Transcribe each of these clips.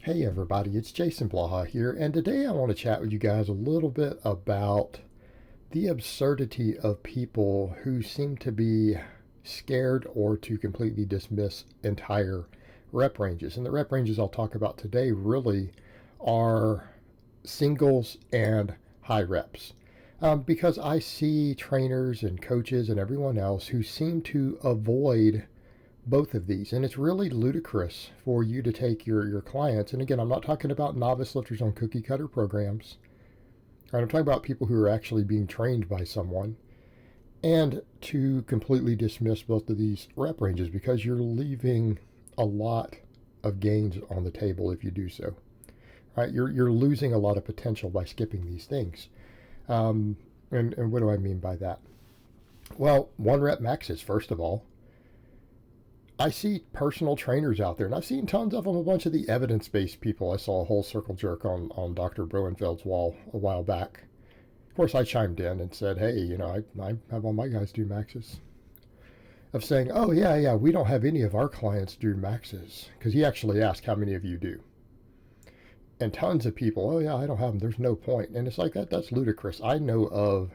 Hey everybody, it's Jason Blaha here, and today I want to chat with you guys a little bit about the absurdity of people who seem to be scared or to completely dismiss entire rep ranges. And the rep ranges I'll talk about today really are singles and high reps. Because I see trainers and coaches and everyone else who seem to avoid both of these. And it's really ludicrous for you to take your clients. And again, I'm not talking about novice lifters on cookie cutter programs. Right, I'm talking about people who are actually being trained by someone, and to completely dismiss both of these rep ranges because you're leaving a lot of gains on the table if you do so. Right, you're losing a lot of potential by skipping these things. And what do I mean by that? Well, one rep maxes, first of all. I see personal trainers out there, and I've seen tons of them, a bunch of the evidence-based people. I saw a whole circle jerk on Dr. Broenfeld's wall a while back. Of course, I chimed in and said, hey, I have all my guys do maxes. Of saying, oh, yeah, we don't have any of our clients do maxes. Because he actually asked, how many of you do? And tons of people, oh, yeah, I don't have them. There's no point. And it's like, that's ludicrous. I know of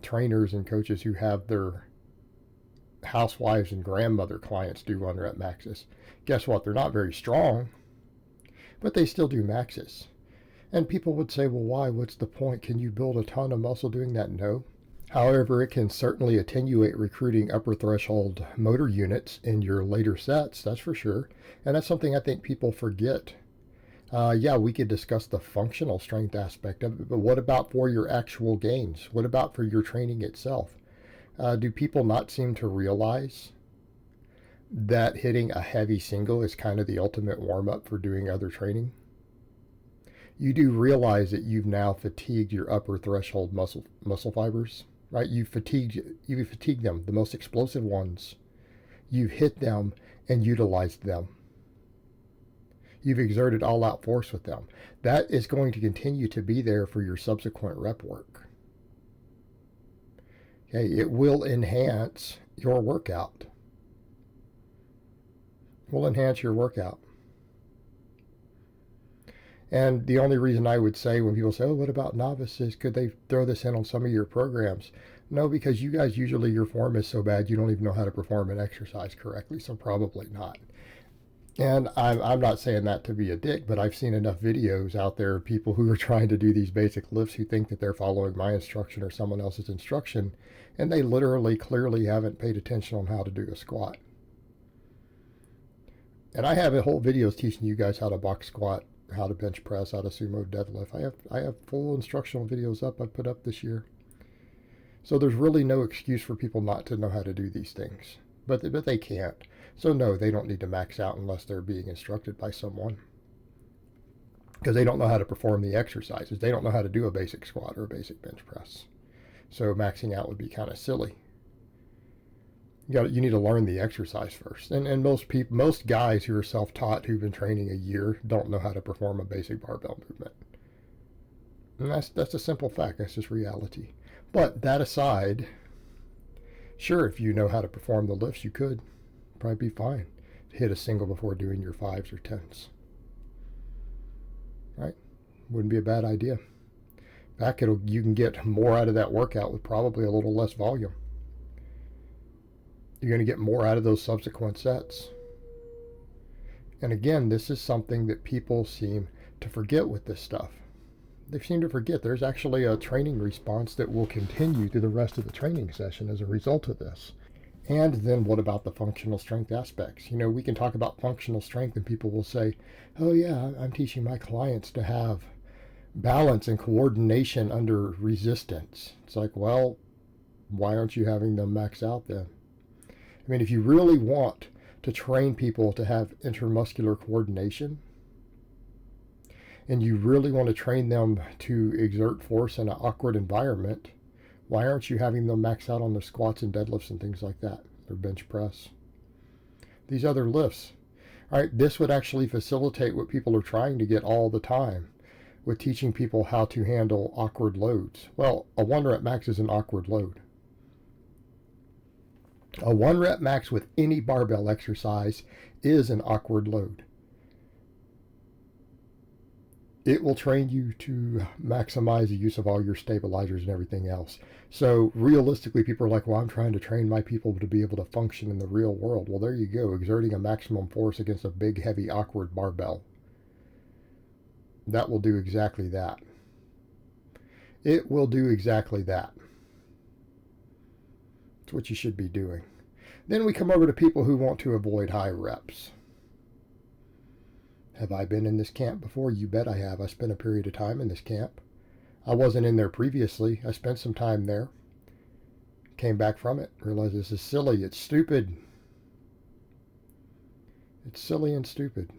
trainers and coaches who have their housewives and grandmother clients do run rep maxes. Guess what? They're not very strong, but they still do maxes. And people would say, well, why? What's the point? Can you build a ton of muscle doing that? No. However, it can certainly attenuate recruiting upper threshold motor units in your later sets, that's for sure. And that's something I think people forget. Yeah, we could discuss the functional strength aspect of it, but what about for your actual gains? What about for your training itself? Do people not seem to realize that hitting a heavy single is kind of the ultimate warm-up for doing other training? You do realize that you've now fatigued your upper threshold muscle fibers, right? You've fatigued them, the most explosive ones. You've hit them and utilized them. You've exerted all-out force with them. That is going to continue to be there for your subsequent rep work. Okay, it will enhance your workout. Will enhance your workout. And the only reason I would say when people say, oh, what about novices? Could they throw this in on some of your programs? No, because you guys usually your form is so bad you don't even know how to perform an exercise correctly, so probably not. And I'm not saying that to be a dick, but I've seen enough videos out there of people who are trying to do these basic lifts who think that they're following my instruction or someone else's instruction, and they literally clearly haven't paid attention on how to do a squat. And I have a whole videos teaching you guys how to box squat, how to bench press, how to sumo deadlift. I have full instructional videos up I put up this year. So there's really no excuse for people not to know how to do these things. But they can't. So no, they don't need to max out unless they're being instructed by someone. Because they don't know how to perform the exercises. They don't know how to do a basic squat or a basic bench press. So maxing out would be kind of silly. You need to learn the exercise first. And most guys who are self-taught who've been training a year don't know how to perform a basic barbell movement. And that's a simple fact. That's just reality. But that aside, sure, if you know how to perform the lifts, you could probably be fine to hit a single before doing your 5s or 10s. Right? Wouldn't be a bad idea. In fact, you can get more out of that workout with probably a little less volume. You're going to get more out of those subsequent sets. And again, this is something that people seem to forget with this stuff. They seem to forget there's actually a training response that will continue through the rest of the training session as a result of this. And then what about the functional strength aspects? We can talk about functional strength and people will say, oh yeah, I'm teaching my clients to have balance and coordination under resistance. It's like, well, why aren't you having them max out then? I mean, if you really want to train people to have intermuscular coordination, and you really want to train them to exert force in an awkward environment, why aren't you having them max out on their squats and deadlifts and things like that, their bench press? These other lifts, right? This would actually facilitate what people are trying to get all the time with teaching people how to handle awkward loads. Well, a 1 rep max is an awkward load. A 1 rep max with any barbell exercise is an awkward load. It will train you to maximize the use of all your stabilizers and everything else. So realistically, people are like, well, I'm trying to train my people to be able to function in the real world. Well, there you go, exerting a maximum force against a big, heavy, awkward barbell. That will do exactly that. It will do exactly that. It's what you should be doing. Then we come over to people who want to avoid high reps. Have I been in this camp before? You bet I have. I spent a period of time in this camp. I wasn't in there previously. I spent some time there. Came back from it. Realized this is silly. It's stupid. It's silly and stupid.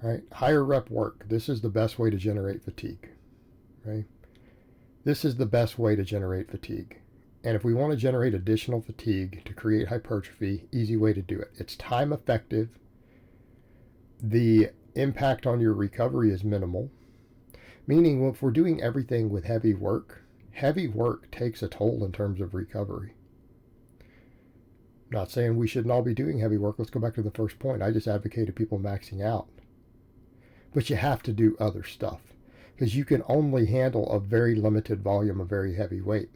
Right? Higher rep work. This is the best way to generate fatigue. Right? This is the best way to generate fatigue. And if we want to generate additional fatigue to create hypertrophy, easy way to do it. It's time effective. The impact on your recovery is minimal. Meaning, if we're doing everything with heavy work takes a toll in terms of recovery. Not saying we shouldn't all be doing heavy work. Let's go back to the first point. I just advocated people maxing out. But you have to do other stuff because you can only handle a very limited volume of very heavy weight.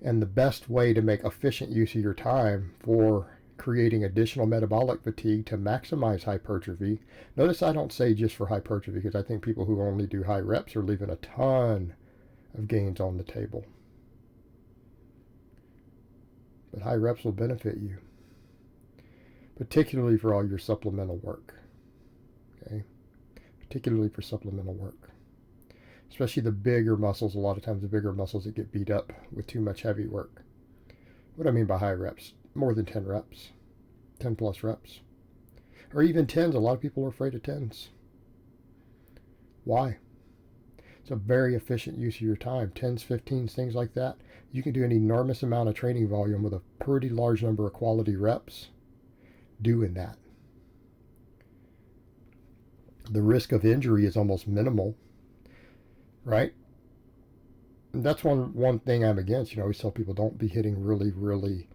And the best way to make efficient use of your time for creating additional metabolic fatigue to maximize hypertrophy. Notice I don't say just for hypertrophy because I think people who only do high reps are leaving a ton of gains on the table. But high reps will benefit you, particularly for all your supplemental work. Okay? Particularly for supplemental work. Especially the bigger muscles, a lot of times the bigger muscles that get beat up with too much heavy work. What do I mean by high reps? More than 10 reps, 10 plus reps, or even 10s. A lot of people are afraid of 10s. Why? It's a very efficient use of your time. 10s, 15s, things like that. You can do an enormous amount of training volume with a pretty large number of quality reps doing that. The risk of injury is almost minimal, right? And that's one thing I'm against. I always tell people don't be hitting really, really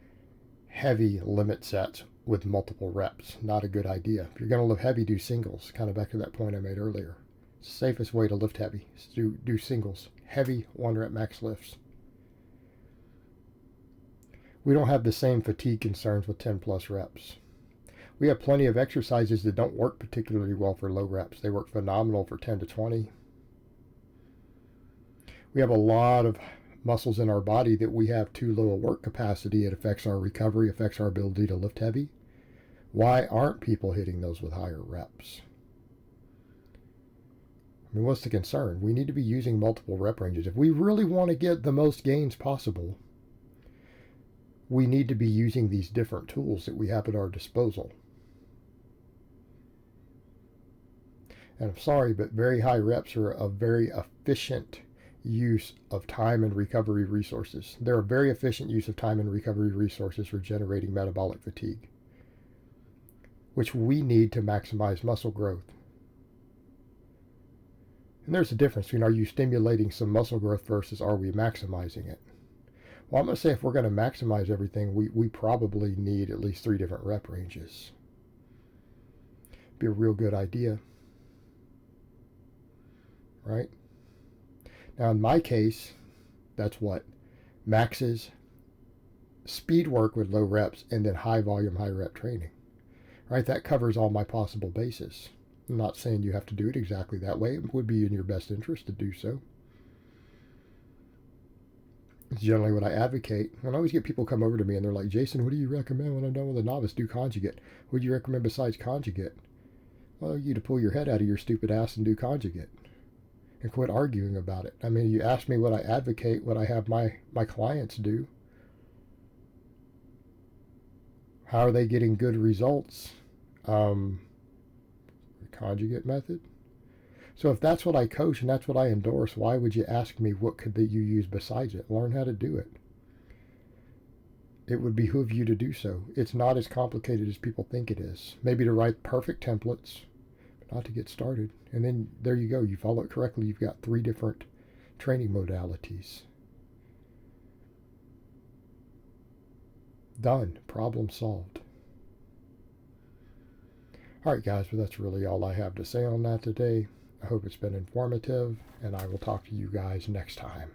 heavy limit sets with multiple reps. Not a good idea. If you're going to lift heavy, do singles. Kind of back to that point I made earlier. It's the safest way to lift heavy is to do singles. Heavy 1 rep max lifts. We don't have the same fatigue concerns with 10 plus reps. We have plenty of exercises that don't work particularly well for low reps. They work phenomenal for 10 to 20. We have a lot of muscles in our body that we have too low a work capacity. It affects our recovery, affects our ability to lift heavy. Why aren't people hitting those with higher reps? I mean, what's the concern? We need to be using multiple rep ranges. If we really want to get the most gains possible, we need to be using these different tools that we have at our disposal. And I'm sorry, but very high reps are a very efficient use of time and recovery resources. They're a very efficient use of time and recovery resources for generating metabolic fatigue, which we need to maximize muscle growth. And there's a difference between are you stimulating some muscle growth versus are we maximizing it? Well, I'm going to say if we're going to maximize everything, we probably need at least 3 different rep ranges. Be a real good idea, right? Now, in my case, that's what maxes, speed work with low reps, and then high volume, high rep training. Right? That covers all my possible bases. I'm not saying you have to do it exactly that way. It would be in your best interest to do so. It's generally what I advocate. When I always get people come over to me and they're like, Jason, what do you recommend when I'm done with a novice? Do conjugate. What do you recommend besides conjugate? Well, you to pull your head out of your stupid ass and do conjugate. And quit arguing about it. I mean, you ask me what I advocate, what I have my clients do. How are they getting good results? Conjugate method. So if that's what I coach and that's what I endorse, why would you ask me what could you use besides it? Learn how to do it. It would behoove you to do so. It's not as complicated as people think it is. Maybe to write perfect templates, but not to get started. And then there you go. You follow it correctly. You've got 3 different training modalities. Done. Problem solved. Alright, guys, but that's really all I have to say on that today. I hope it's been informative, and I will talk to you guys next time.